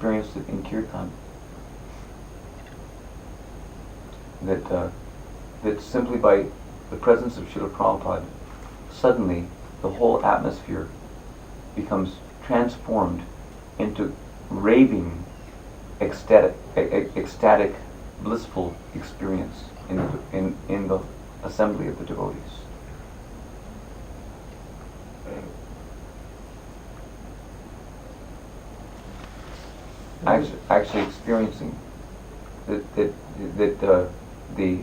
experienced it in Kirtan. That simply by the presence of Srila Prabhupada, suddenly the whole atmosphere becomes transformed into raving, ecstatic, blissful experience in the assembly of the devotees. Actually experiencing that the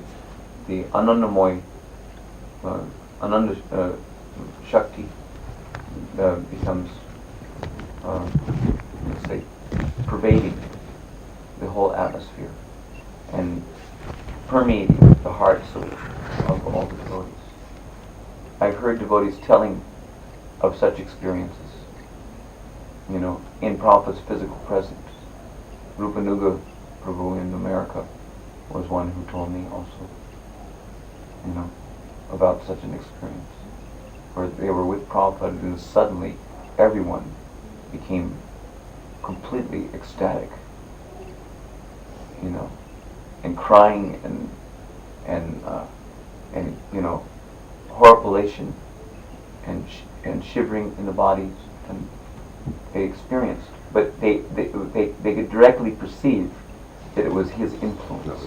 Anandamoy Ananda Shakti becomes let's say pervading the whole atmosphere and permeating the hearts of all the devotees. I've heard devotees telling of such experiences, in Prabhupada's physical presence. Rupanuga Prabhu in America was one who told me also, about such an experience, where they were with Prabhupada and suddenly everyone became completely ecstatic, and crying and horripilation and shivering in the bodies, and they experienced, but they could directly perceive that it was his influence.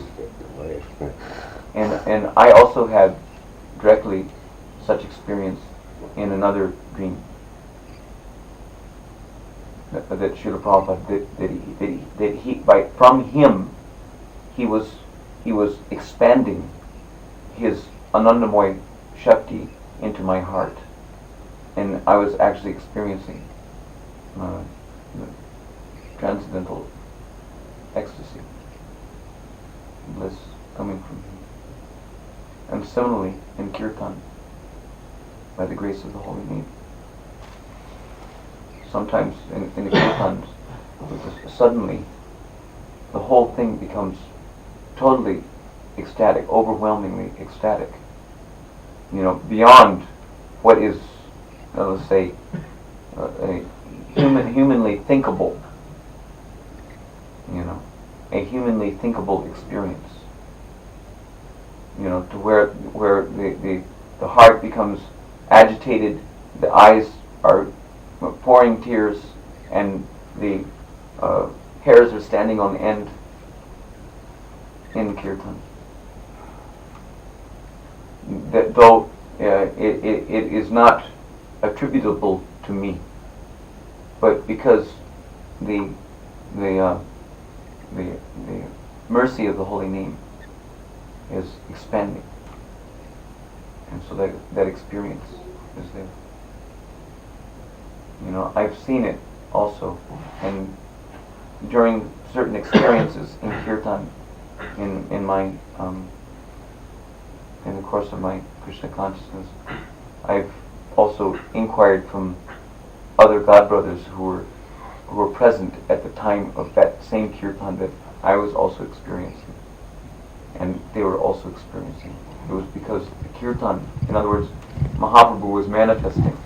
And I also had directly such experience in another dream, that Srila Prabhupada, from him, he was expanding his Anandamoy Shakti into my heart, and I was actually experiencing transcendental ecstasy, bliss coming from him. And similarly in Kirtan, by the grace of the Holy Name. Sometimes in the Kirtans, suddenly the whole thing becomes totally ecstatic, overwhelmingly ecstatic. Beyond what is, let's say, a humanly thinkable, a humanly thinkable experience. To where the heart becomes agitated, the eyes are pouring tears, and the hairs are standing on end in Kirtan. That though it is not attributable to me, but because the mercy of the Holy Name is expanding, and so that experience is there. I've seen it also, and during certain experiences in Kirtan, in my in the course of my Krishna consciousness, I've also inquired from other God brothers who were present at the time of that same Kirtan that I was also experiencing, and they were also experiencing. It was because the Kirtan, in other words, Mahaprabhu was manifesting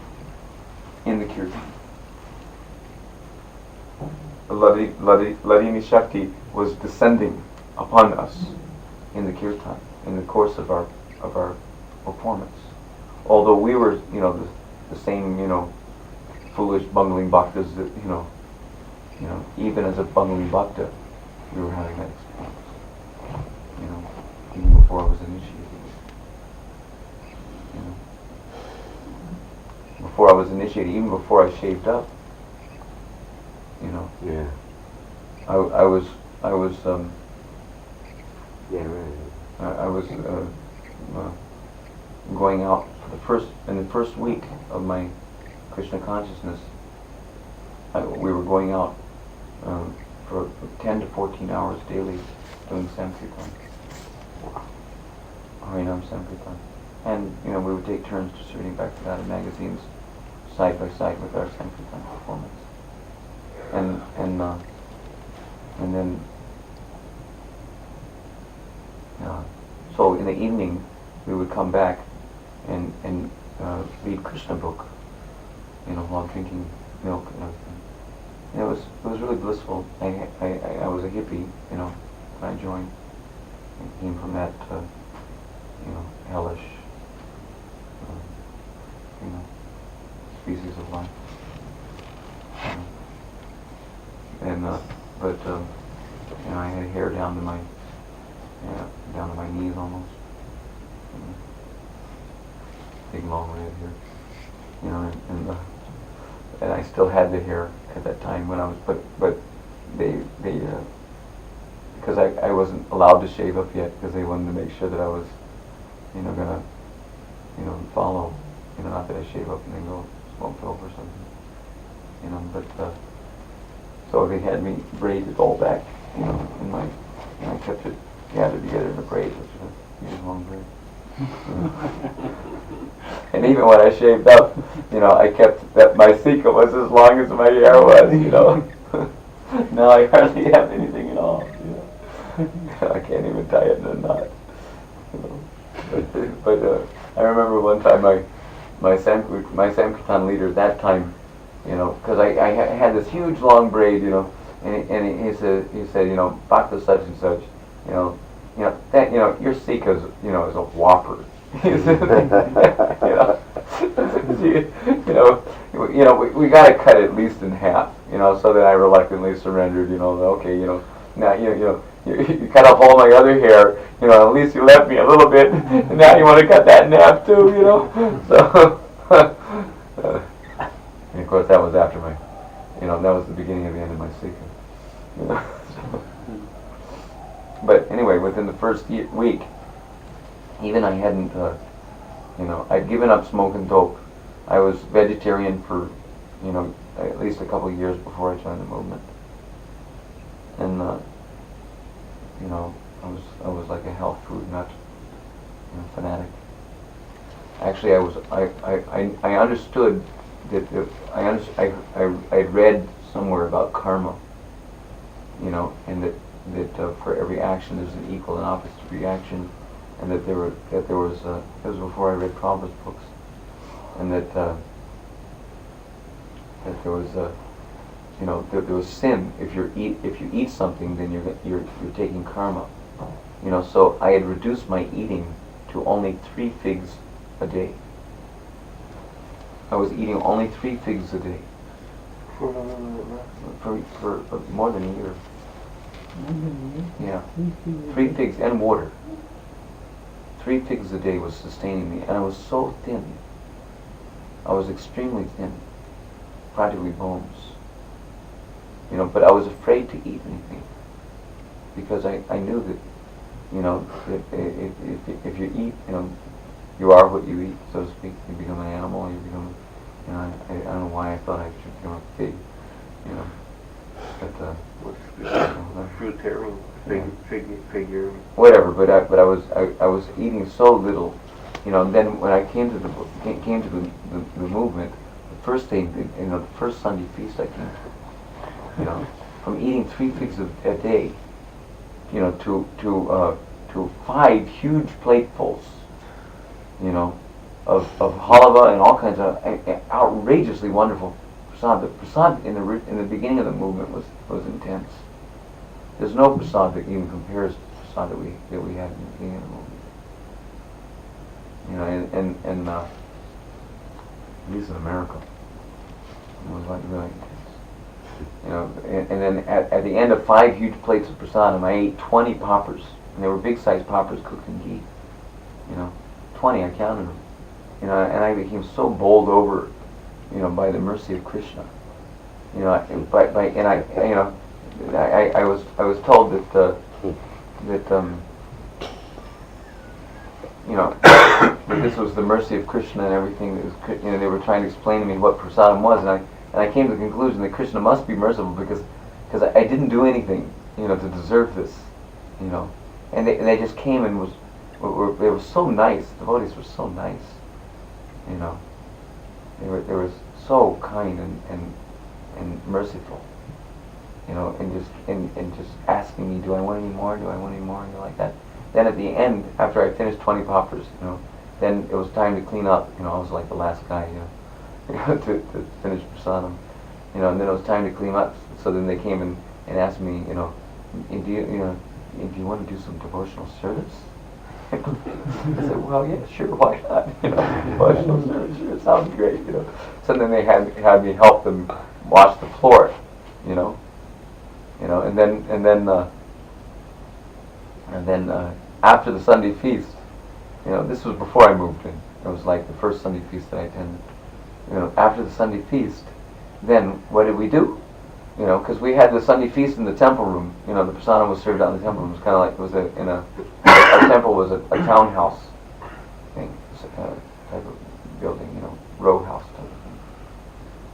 in the Kirtan. Ladini Shakti was descending upon us in the Kirtan, in the course of our performance. Although we were, the same, foolish bungling bhaktas that, even as a bungling bhakta, we were having that experience. Even before I was initiated. Before I was initiated, even before I shaved up. Yeah. I was Yeah, right. I was going out in the first week of my Krishna consciousness. We were going out for 10 to 14 hours daily doing Sankirtan. Harinam Sankirtan. And, we would take turns distributing Bhaktivedanta magazines side by side with our Sankirtan performance. And then so in the evening we would come back and read Krishna book, while drinking milk and everything. it was really blissful. I was a hippie, when I joined. I came from that, hellish, species of life. But I had hair down to my knees almost. Big long red hair. And I still had the hair at that time when I was, but they because I wasn't allowed to shave up yet because they wanted to make sure that I was, gonna, follow, not that I shave up and then go smoke dope or something, but so they had me braided all back, and I kept it gathered together in a braid, which was a huge long braid. And even when I shaved up, I kept that my sika was as long as my hair was, Now I hardly have anything at all, I can't even tie it in a knot, But I remember one time my Sankirtan leader at that time, because I had this huge long braid, and he said, Bhakta such and such, that your Sikh is a whopper. We got to cut it at least in half, so that I reluctantly surrendered, okay, now you cut off all my other hair, at least you left me a little bit, and now you want to cut that in half too, So, and of course that was after my, that was the beginning of the end of my Sikha. But anyway, within the first week, even I hadn't, I'd given up smoking dope. I was vegetarian for, at least a couple of years before I joined the movement. And, I was like a health food nut, fanatic. Actually, I understood that I'd read somewhere about karma, and that for every action there's an equal and opposite reaction, and that there was it was before I read Prabhupada's books, and that there was there was sin. If you eat something, then you're taking karma, So I had reduced my eating to only 3 figs a day. I was eating only 3 figs a day for more than a year. Yeah, 3 figs and water. 3 figs a day was sustaining me, and I was so thin. I was extremely thin, practically bones. But I was afraid to eat anything because I knew that, that if you eat, you are what you eat, so to speak. You become an animal. You become, I don't know why I thought I should become a pig, But fruitarian figure. Whatever, but I was eating so little, And then when I came to the movement, the first day, the first Sunday feast I came to, from eating 3 figs a day, to 5 huge platefuls, of halava and all kinds of outrageously wonderful prasad. The prasad in the beginning of the movement was intense. There's no prasad that even compares to the prasad that we had in the beginning of the movement. And at least in America, it was like really intense. And then at the end of 5 huge plates of prasadam, I ate 20 poppers, and they were big-sized poppers cooked in ghee. 20, I counted them. And I became so bowled over, by the mercy of Krishna. I was told that that this was the mercy of Krishna and everything. That was, they were trying to explain to me what prasadam was, and I came to the conclusion that Krishna must be merciful because I didn't do anything, to deserve this, And they just came and they were so nice. The devotees were so nice, They were so kind and merciful, and just asking me, do I want any more? Do I want any more? Like that. Then at the end, after I finished 20 poppers, then it was time to clean up. I was like the last guy, to finish prasadam. and then it was time to clean up. So then they came and asked me, do you want to do some devotional service? I said, well, yeah, sure, why not? Devotional service, sure, it sounds great, So then they had me help them wash the floor, and then after the Sunday feast, this was before I moved in. It was like the first Sunday feast that I attended. After the Sunday feast, then what did we do? Because we had the Sunday feast in the temple room. The prasadam was served out in the temple room. It was kind of like our temple was a townhouse thing, type of building, row house type of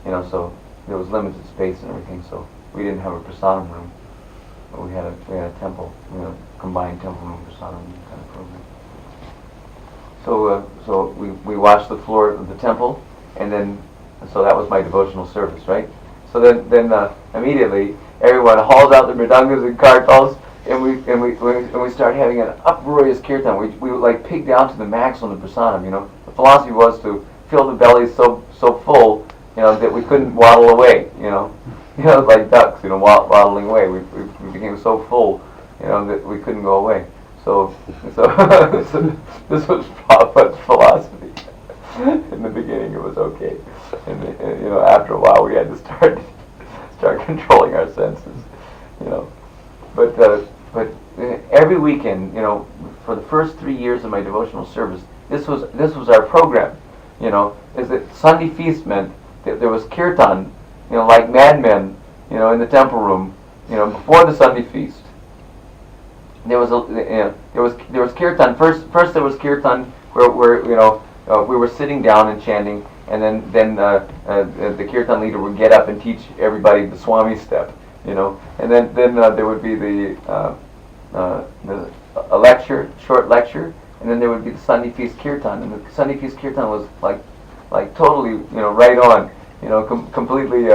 thing. So there was limited space and everything. So we didn't have a prasadam room, but we had a temple, combined temple room prasadam kind of program. So we washed the floor of the temple, and then so that was my devotional service, right? So then immediately everyone hauls out the mridangas and kartals, and we start having an uproarious kirtan. We like pig down to the max on the prasadam. The philosophy was to fill the bellies so full, that we couldn't waddle away. Like ducks, waddling away. We became so full, that we couldn't go away. So this was Prabhupada's philosophy. In the beginning, it was okay, and after a while, we had to start controlling our senses, But every weekend, for the first 3 years of my devotional service, this was our program, Is that Sunday feast meant that there was kirtan, like madmen, in the temple room, before the Sunday feast. There was kirtan. First there was kirtan where we were sitting down and chanting, and then the kirtan leader would get up and teach everybody the Swami step, and then there would be a short lecture, and then there would be the Sunday feast kirtan, and the Sunday feast kirtan was like totally right on, completely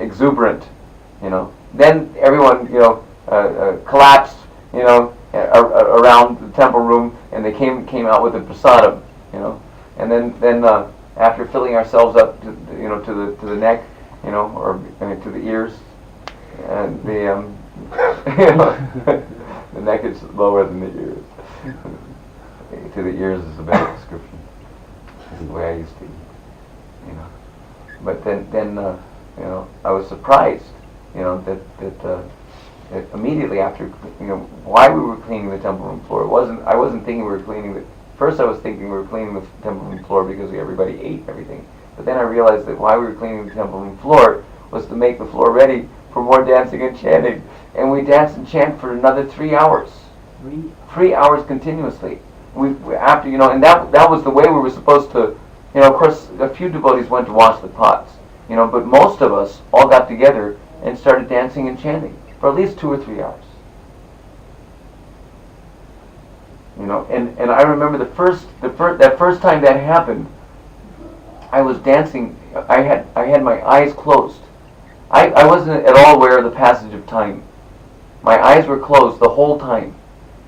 exuberant, Then everyone collapsed, around the temple room, and they came out with the prasadam, and then after filling ourselves up to the neck, or to the ears, and the the neck is lower than the ears. To the ears is a better description. This is the way I used to eat, But then I was surprised, that immediately after, why we were cleaning the temple room floor. I wasn't thinking we were cleaning the. First, I was thinking we were cleaning the temple room floor because everybody ate everything. But then I realized that why we were cleaning the temple room floor was to make the floor ready for more dancing and chanting. And we danced and chanted for another 3 hours. 3 hours continuously. We after and that was the way we were supposed to. Of course, a few devotees went to wash the pots. But most of us all got together and started dancing and chanting for at least 2 or 3 hours. And I remember that first time that happened, I was dancing. I had my eyes closed. I wasn't at all aware of the passage of time. My eyes were closed the whole time,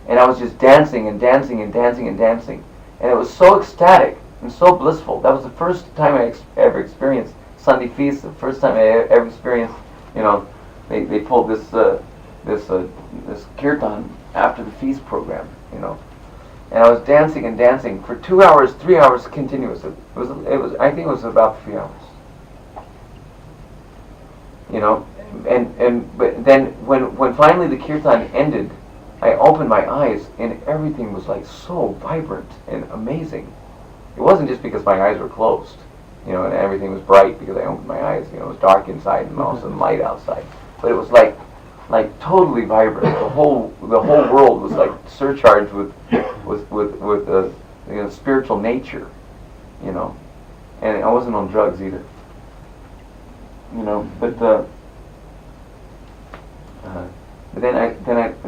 and I was just dancing and dancing and dancing and dancing, and it was so ecstatic and so blissful. That was the first time I ever experienced Sunday feast. The first time I ever experienced, they pulled this kirtan after the feast program, and I was dancing and dancing for 2 hours, 3 hours continuously. It was I think it was about 3 hours. But then when finally the kirtan ended, I opened my eyes and everything was like so vibrant and amazing. It wasn't just because my eyes were closed, and everything was bright because I opened my eyes. It was dark inside and also light outside. But it was like totally vibrant. The whole world was like surcharged with spiritual nature, And I wasn't on drugs either, But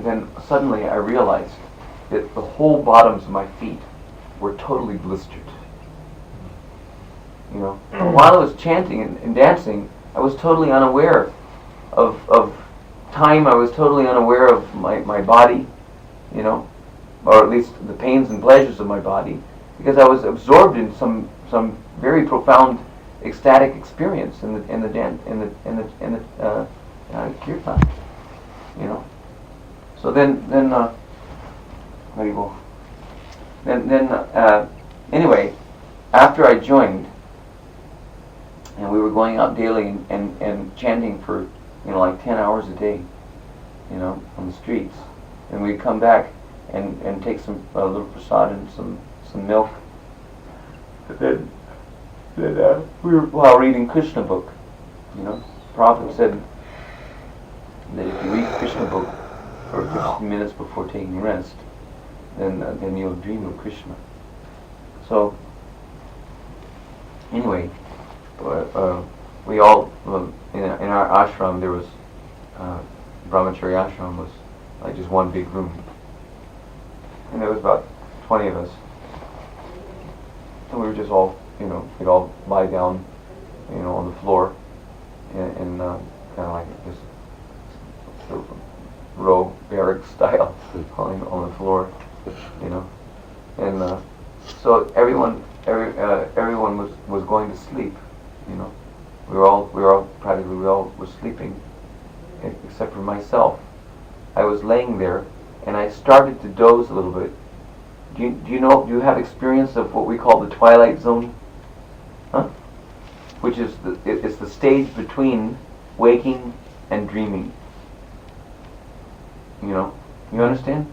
then suddenly I realized that the whole bottoms of my feet were totally blistered. And while I was chanting and dancing, I was totally unaware of time. I was totally unaware of my body, or at least the pains and pleasures of my body, because I was absorbed in some very profound ecstatic experience in the kirtan, you know. So then anyway, after I joined, and we were going out daily and chanting for like 10 hours a day, on the streets, and we'd come back and take some little prasad and some milk. But then we were while reading Krishna book, Prabhupada said that if you read Krishna book for 15 minutes before taking rest, then you'll dream of Krishna. So anyway, we all in our ashram, there was brahmachari ashram was like just one big room, and there was about 20 of us, and we were just all we'd all lie down on the floor in kind of like this sort of row barrack style on the floor, and so everyone was going to sleep, we all were sleeping except for myself. I was laying there and I started to doze a little bit. Do you have experience of what we call the twilight zone? Huh? Which is it's the stage between waking and dreaming. You understand?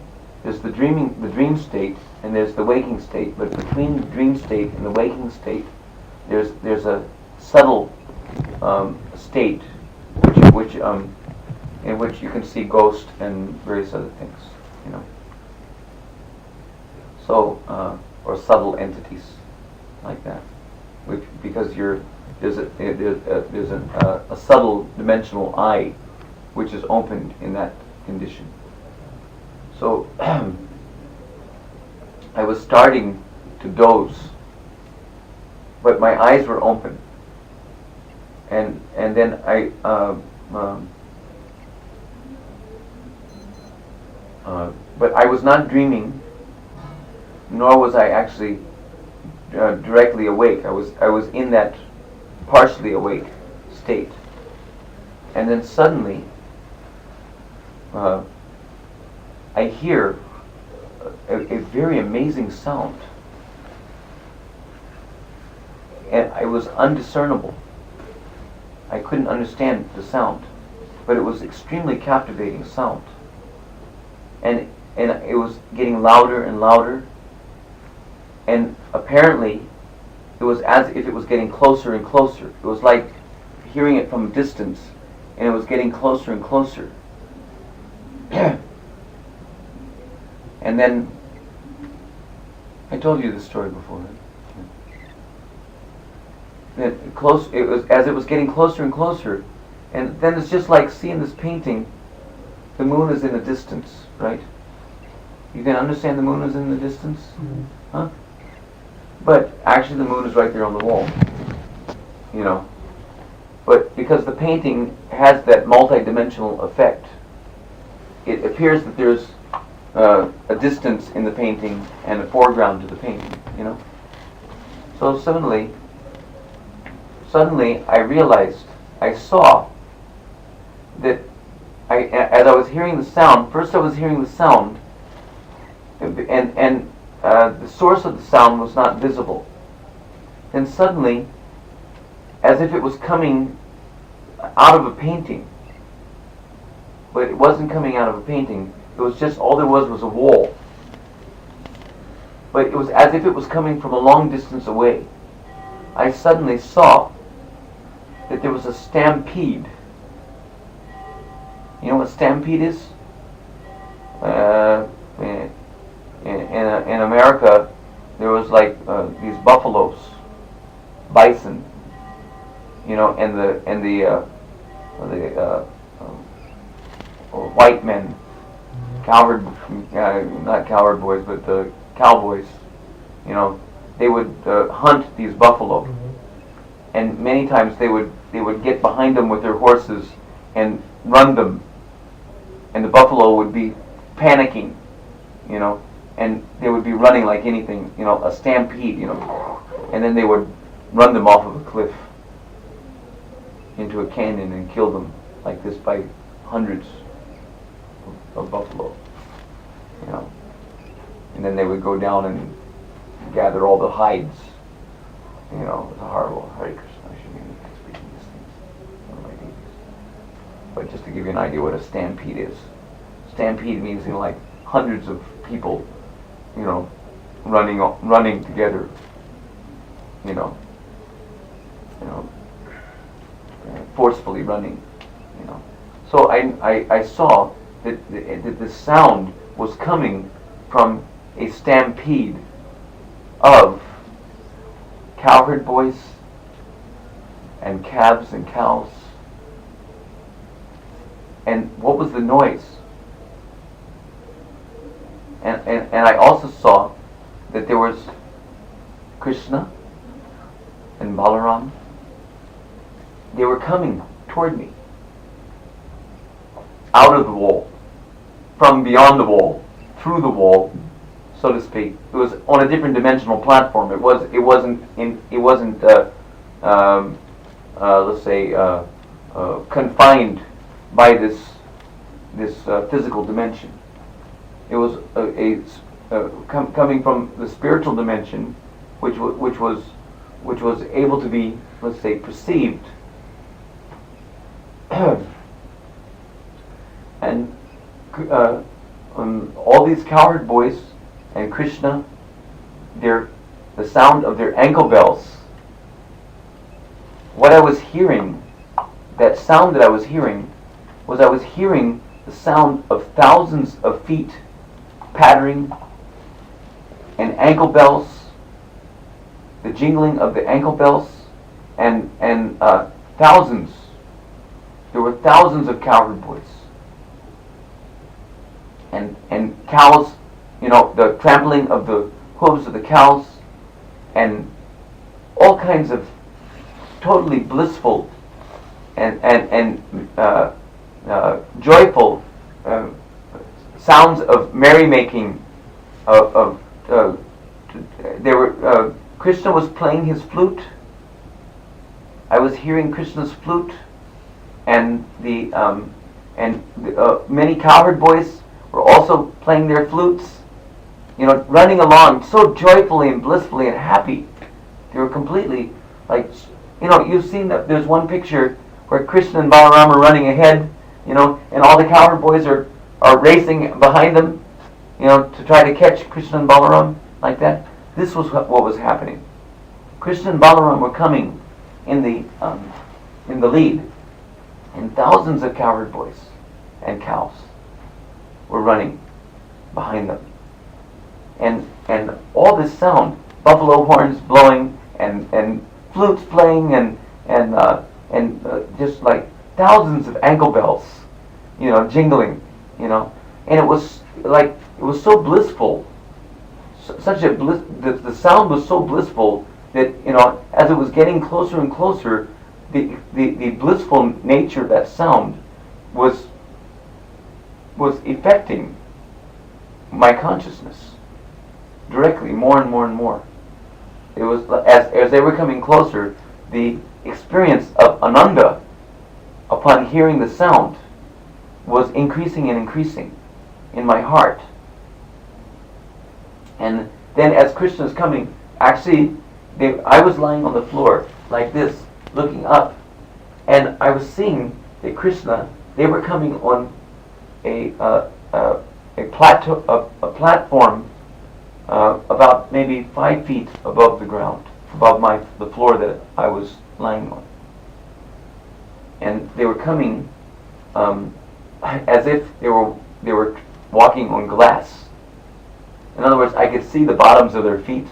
There's the dream state, and there's the waking state. But between the dream state and the waking state, there's a subtle state, which in which you can see ghosts and various other things. So or subtle entities like that, because there's a subtle dimensional eye which is opened in that condition. So I was starting to doze, but my eyes were open, and then but I was not dreaming, nor was I actually directly awake. I was in that partially awake state, and then suddenly I hear a very amazing sound, and it was undiscernible. I couldn't understand the sound, but it was extremely captivating sound, and it was getting louder and louder, and apparently it was as if it was getting closer and closer. It was like hearing it from a distance, and it was getting closer and closer. And then I told you this story before. Right? It was as it was getting closer and closer, and then it's just like seeing this painting. The moon is in the distance, right? You can understand the moon is in the distance, huh? But actually, the moon is right there on the wall. But because the painting has that multi-dimensional effect, it appears that there's a distance in the painting and a foreground to the painting, So suddenly I realized, I saw that as I was hearing the sound, first I was hearing the sound, and the source of the sound was not visible. Then suddenly, as if it was coming out of a painting, but it wasn't coming out of a painting, it was just, all there was a wall. But it was as if it was coming from a long distance away. I suddenly saw that there was a stampede. You know what stampede is? In America, there was like these buffaloes, bison, and the white men, not cowherd boys, but the cowboys. They would hunt these buffalo, and many times they would get behind them with their horses and run them, and the buffalo would be panicking, and they would be running like anything, a stampede, and then they would run them off of a cliff, into a canyon and kill them like this by hundreds of buffalo, you know. And then they would go down and gather all the hides. You know, it was a horrible. Hare Krishna. I shouldn't even be speaking these things. One of my babies. But just to give you an idea what a stampede is. Stampede means, you know, like hundreds of people, you know, running together. You know, forcefully running. You know. So I saw that the sound was coming from a stampede of cowherd boys and calves and cows. And what was the noise? And I also saw that there was Krishna and Balaram. They were coming toward me, out of the wall, from beyond the wall, through the wall, so to speak. It was on a different dimensional platform. It wasn't let's say confined by this physical dimension. It was coming from the spiritual dimension, which was able to be, let's say, perceived. And all these cowherd boys and Krishna, the sound of their ankle bells. What I was hearing, that sound that I was hearing the sound of thousands of feet pattering, and ankle bells, the jingling of the ankle bells, and thousands. There were thousands of cowherd boys. And cows, you know, the trampling of the hooves of the cows, and all kinds of totally blissful and joyful sounds of merrymaking. Krishna was playing his flute. I was hearing Krishna's flute, and many cowherd boys were also playing their flutes, you know, running along so joyfully and blissfully and happy. They were completely like, you know, you've seen that there's one picture where Krishna and Balaram are running ahead, you know, and all the cowherd boys are racing behind them, you know, to try to catch Krishna and Balaram like that. This was what was happening. Krishna and Balaram were coming in the lead, and thousands of cowherd boys and cows were running behind them. And all this sound, buffalo horns blowing and flutes playing and just like thousands of ankle bells, you know, jingling, you know, and it was so blissful, the sound was so blissful that, you know, as it was getting closer and closer, the blissful nature of that sound was affecting my consciousness directly, more and more and more. It was as they were coming closer, the experience of Ananda upon hearing the sound was increasing and increasing in my heart. And then as Krishna is coming, actually, I was lying on the floor like this, looking up, and I was seeing that Krishna, they were coming on a platform about maybe 5 feet above the ground, above the floor that I was lying on. And they were coming as if they were walking on glass. In other words, I could see the bottoms of their feet,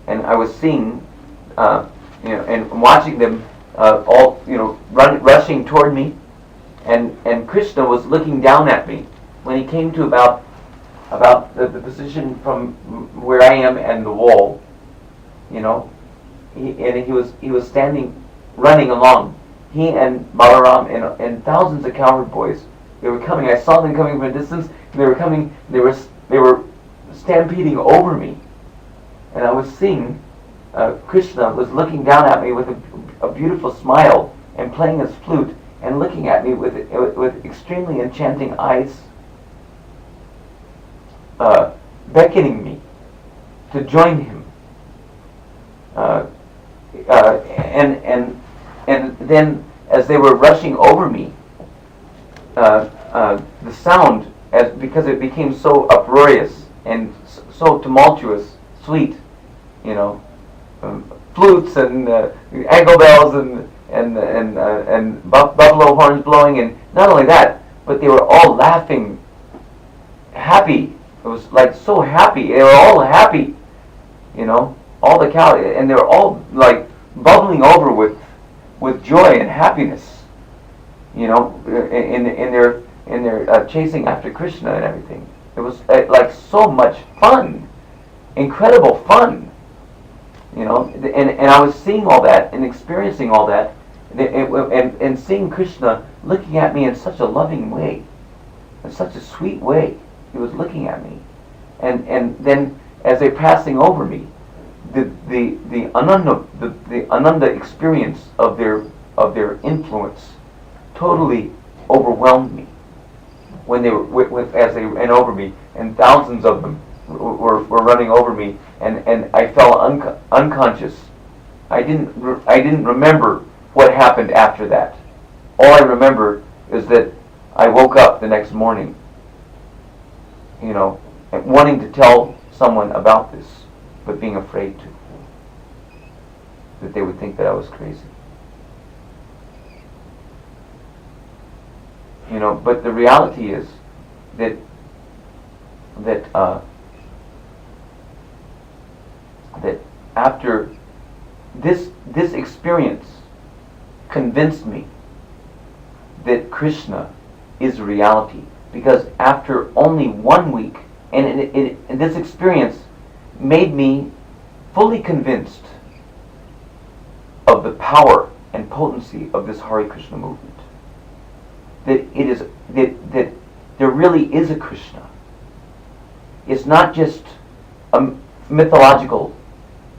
and I was seeing, you know, and watching them all, you know, rushing toward me, and Krishna was looking down at me when he came to about the position from where I am and the wall, you know. He was standing, running along. He and Balaram and thousands of cowherd boys. They were coming. I saw them coming from a distance. They were coming. They were stampeding over me, and I was seeing Krishna was looking down at me with a beautiful smile and playing his flute and looking at me with extremely enchanting eyes, beckoning me to join him. And then as they were rushing over me, the sound, because it became so uproarious and so tumultuous, sweet, flutes and ankle bells and buffalo horns blowing, and not only that, but they were all laughing, happy. It was like so happy. They were all happy, all the cow, and they were all like bubbling over with joy and happiness, in their chasing after Krishna and everything. It was like so much fun, incredible fun, and I was seeing all that and experiencing all that, and seeing Krishna looking at me in such a loving way, in such a sweet way. He was looking at me, and then as they're passing over me, the ananda experience of their influence totally overwhelmed me when they were as they ran over me, and thousands of them were running over me, and I fell unconscious. I didn't remember what happened after that. All I remember is that I woke up the next morning, and wanting to tell someone about this, but being afraid to, that they would think that I was crazy. But the reality is that after this experience convinced me that Krishna is reality, because after only 1 week, and this experience made me fully convinced of the power and potency of this Hare Krishna movement. That there really is a Krishna. It's not just a mythological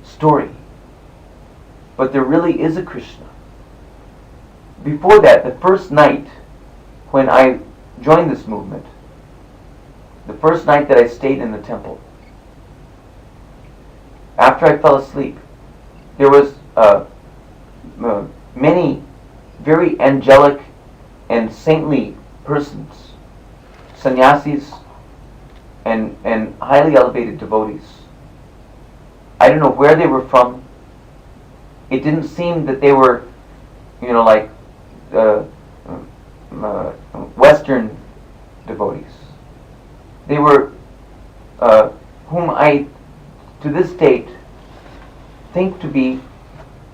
story, but there really is a Krishna. Before that, the first night when I joined this movement, the first night that I stayed in the temple, after I fell asleep, there was many very angelic and saintly persons, sannyasis and highly elevated devotees. I don't know where they were from. It didn't seem that they were, like Western devotees. They were whom I, to this date, think to be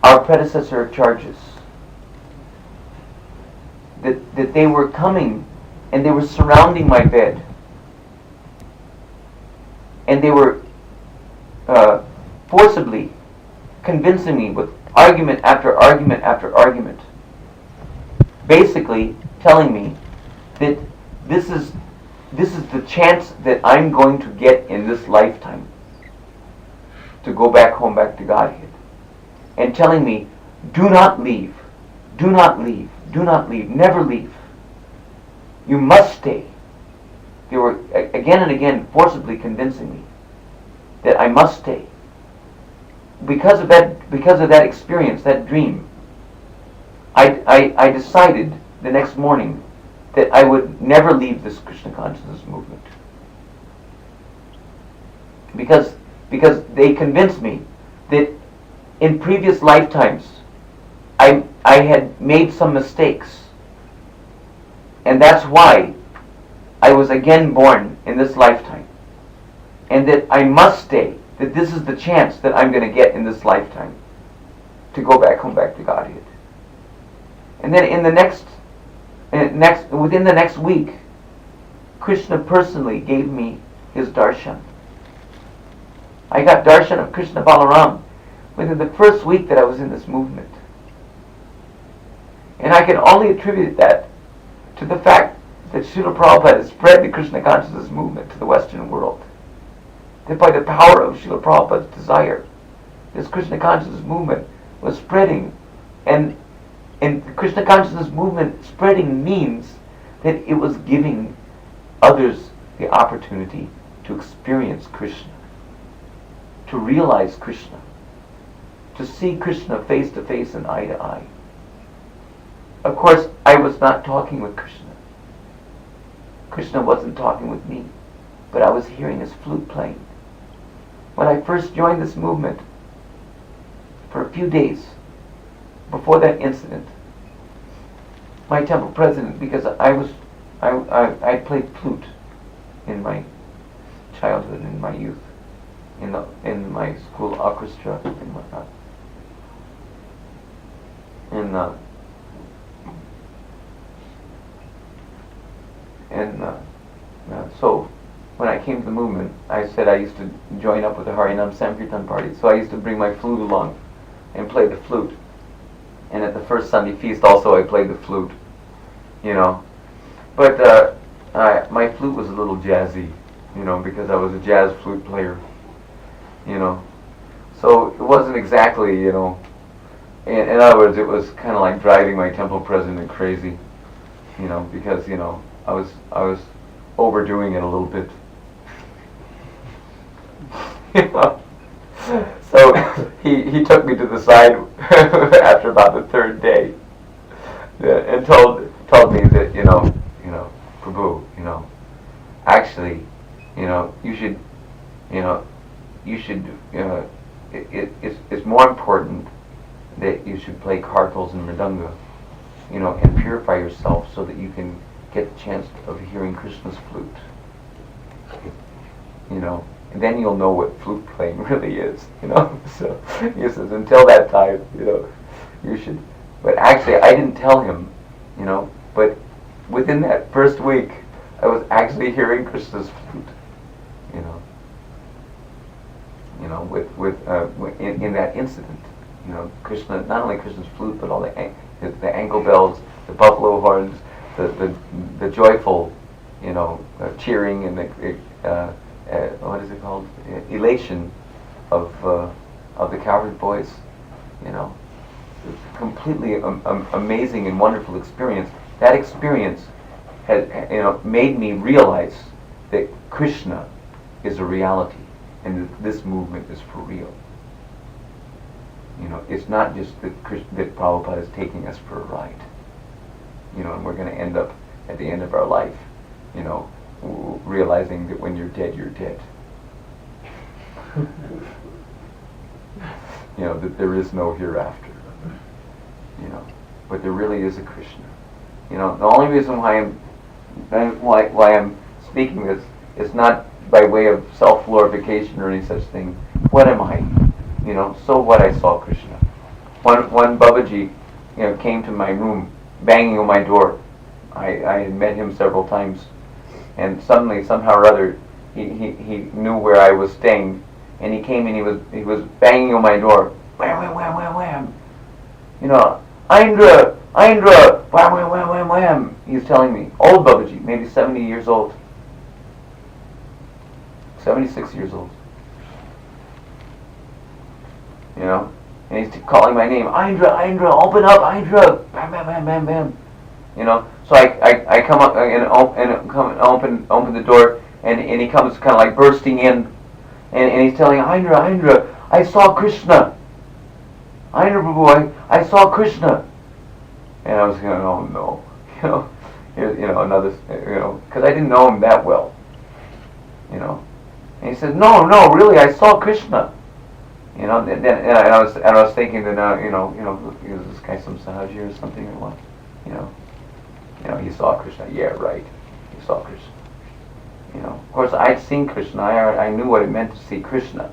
our predecessor acharyas. That they were coming and they were surrounding my bed, and they were forcibly convincing me with argument after argument after argument, basically telling me that this is the chance that I'm going to get in this lifetime to go back home, back to Godhead, and telling me, do not leave, do not leave, do not leave, never leave. You must stay. They were again and again forcibly convincing me that I must stay. Because of that experience, that dream, I decided the next morning that I would never leave this Krishna consciousness movement. Because they convinced me that in previous lifetimes I had made some mistakes, and that's why I was again born in this lifetime, and that I must stay, that this is the chance that I'm going to get in this lifetime to go back home, back to Godhead. And then within the next week, Krishna personally gave me his darshan. I got darshan of Krishna Balaram within the first week that I was in this movement. And I can only attribute that to the fact that Srila Prabhupada has spread the Krishna consciousness movement to the Western world. That by the power of Srila Prabhupada's desire, this Krishna consciousness movement was spreading And the Krishna consciousness movement spreading means that it was giving others the opportunity to experience Krishna, to realize Krishna, to see Krishna face to face and eye to eye. Of course, I was not talking with Krishna. Krishna wasn't talking with me, but I was hearing his flute playing. When I first joined this movement, for a few days before that incident, my temple president, because I played flute in my childhood, in my youth, in my school orchestra and whatnot. So when I came to the movement, I said I used to join up with the Harinam Sankirtan party. So I used to bring my flute along and play the flute. And at the first Sunday feast also I played the flute, But my flute was a little jazzy, because I was a jazz flute player, So it wasn't exactly, in other words, it was kind of like driving my temple president crazy, because, I was overdoing it a little bit. So he took me to the side after about the third day, and told me that Prabhu, actually, it's more important that you should play kartals and mridanga, and purify yourself so that you can get the chance of hearing Krishna's flute, and then you'll know what flute playing really is, So he says, until that time, you should. But actually, I didn't tell him, but within that first week, I was actually hearing Krishna's flute, in that incident, Krishna, not only Krishna's flute, but all the ankle bells, the buffalo horns, the joyful, cheering and the what is it called? Elation of the cowherd boys, It's a completely amazing and wonderful experience. That experience has, made me realize that Krishna is a reality, and that this movement is for real. It's not just that Prabhupada is taking us for a ride, and we're going to end up at the end of our life, realizing that when you're dead, you're dead. That there is no hereafter. But there really is a Krishna. The only reason why I'm speaking this is not by way of self-glorification or any such thing. What am I? So what? I saw Krishna. One Babaji, came to my room, banging on my door. I had met him several times, and suddenly, somehow or other, he knew where I was staying, and he came and he was banging on my door. Wham, wham, wham, wham, wham. Aindra, wham, wham, wham, wham, wham. He's telling me, old Babaji, maybe 70 years old, 76 years old. And he's calling my name, Aindra, open up, Aindra, bam, bam, bam, bam, bam. So I come up and open the door, and he comes kind of like bursting in, and he's telling Aindra, I saw Krishna. Aindra Prabhu, I saw Krishna. And I was going, oh no, another, because I didn't know him that well, And he said, no, really, I saw Krishna. And I was thinking that is this guy some Sahaji or something or what? He saw Krishna. Yeah, right. He saw Krishna. Of course, I'd seen Krishna. I knew what it meant to see Krishna.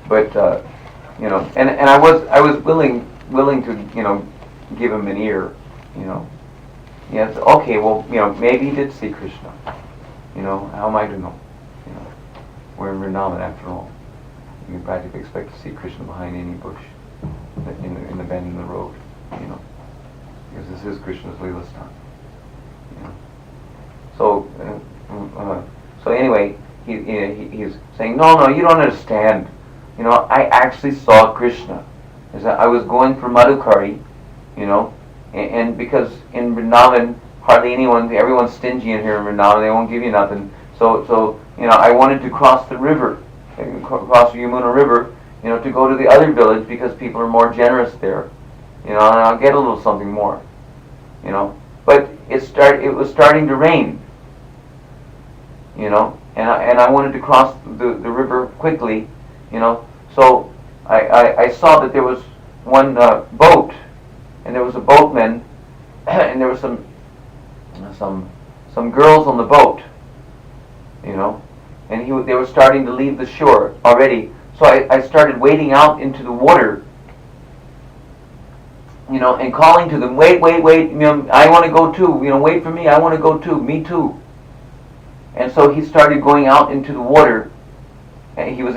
But and I was willing to give him an ear. Yes. Okay. Well, maybe he did see Krishna. How am I to know? We're in Vrindavan after all. You can practically expect to see Krishna behind any bush, in the bend in the road, because this is Krishna's Leela Sthan. So anyway, he's saying, no, you don't understand. I actually saw Krishna. I was going for Madhukari, and because in Vrindavan, hardly everyone's stingy in here in Vrindavan, they won't give you nothing. So I wanted to cross the river, cross the Yamuna River, to go to the other village because people are more generous there, and I'll get a little something more, But it was starting to rain, and I wanted to cross the river quickly, So I saw that there was one boat, and there was a boatman, and there were some girls on the boat, and they were starting to leave the shore already. So I started wading out into the water, and calling to them, wait, I want to go too, wait for me, I want to go too, me too. And so he started going out into the water, and he was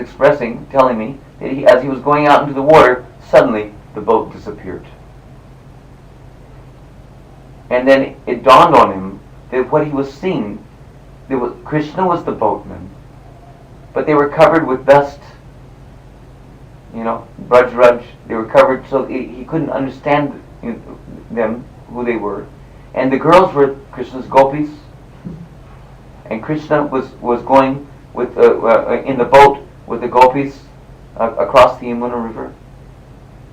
telling me, that as he was going out into the water, suddenly the boat disappeared. And then it dawned on him that what he was seeing, Krishna was the boatman, but they were covered with dust, braj, they were covered, so he couldn't understand them, who they were. And the girls were Krishna's gopis, and Krishna was going with in the boat with the gopis across the Yamuna River,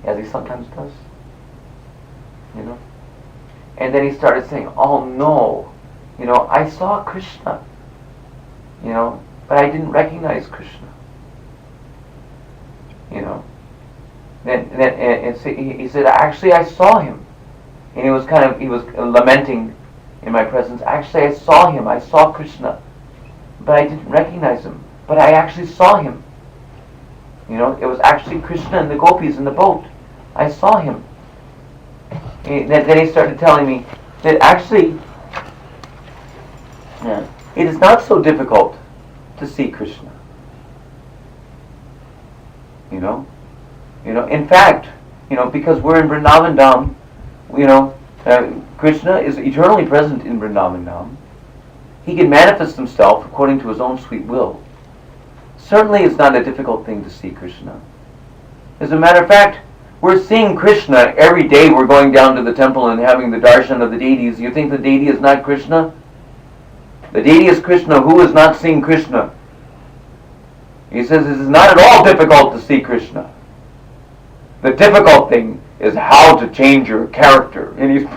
as he sometimes does, And then he started saying, oh no, I saw Krishna, but I didn't recognize Krishna, Then he said, actually I saw him, and he was lamenting in my presence. Actually I saw him, I saw Krishna, but I didn't recognize him, but I actually saw him. It was actually Krishna and the gopis in the boat. I saw him. Then he started telling me that actually, it is not so difficult to see Krishna. In fact, because we're in Vrindavan Dham, Krishna is eternally present in Vrindavan Dham. He can manifest himself according to his own sweet will. Certainly it's not a difficult thing to see Krishna. As a matter of fact, we're seeing Krishna every day. We're going down to the temple and having the darshan of the deities. You think the deity is not Krishna? The deity is Krishna. Who is not seeing Krishna? He says it is not at all difficult to see Krishna. The difficult thing is how to change your character. And he's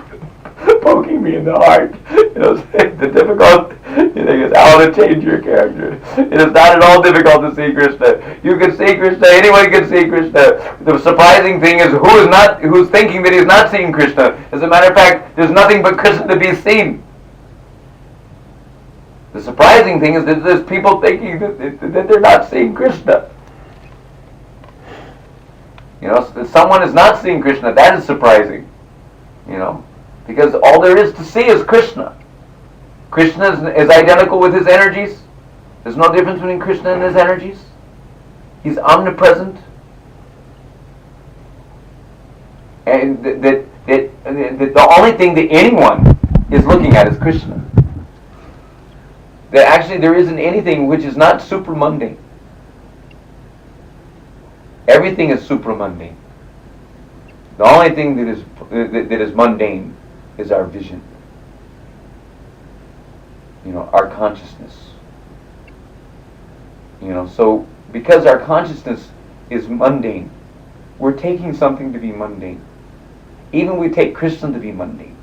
poking me in the heart. The difficult thing is how to change your character. It is not at all difficult to see Krishna. You can see Krishna. Anyone can see Krishna. The surprising thing is who's thinking that he's not seeing Krishna. As a matter of fact, there's nothing but Krishna to be seen. The surprising thing is that there's people thinking that they're not seeing Krishna. That someone is not seeing Krishna, that is surprising. Because all there is to see is Krishna. Krishna is identical with his energies. There's no difference between Krishna and his energies. He's omnipresent. And the only thing that anyone is looking at is Krishna. That actually there isn't anything which is not supramundane. Everything is supramundane. The only thing that is mundane is our vision. Our consciousness. So because our consciousness is mundane, we're taking something to be mundane. Even we take Krishna to be mundane.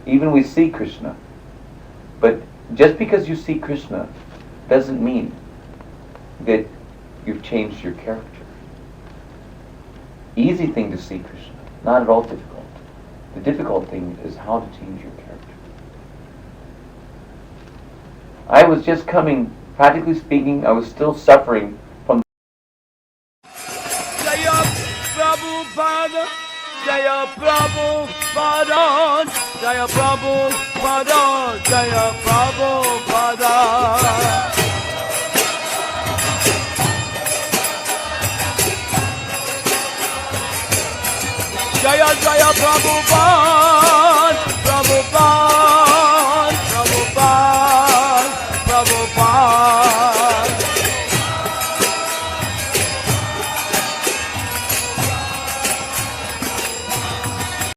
Even we see Krishna. But just because you see Krishna doesn't mean that you've changed your character. Easy thing to see Krishna, not at all difficult. The difficult thing is how to change your character. I was just coming, practically speaking, I was still suffering from Jaya Prabhupada, Jaya Prabhupada, Jaya Prabhupada, Jaya Prabhupada. Jaya Jaya Prabhupada.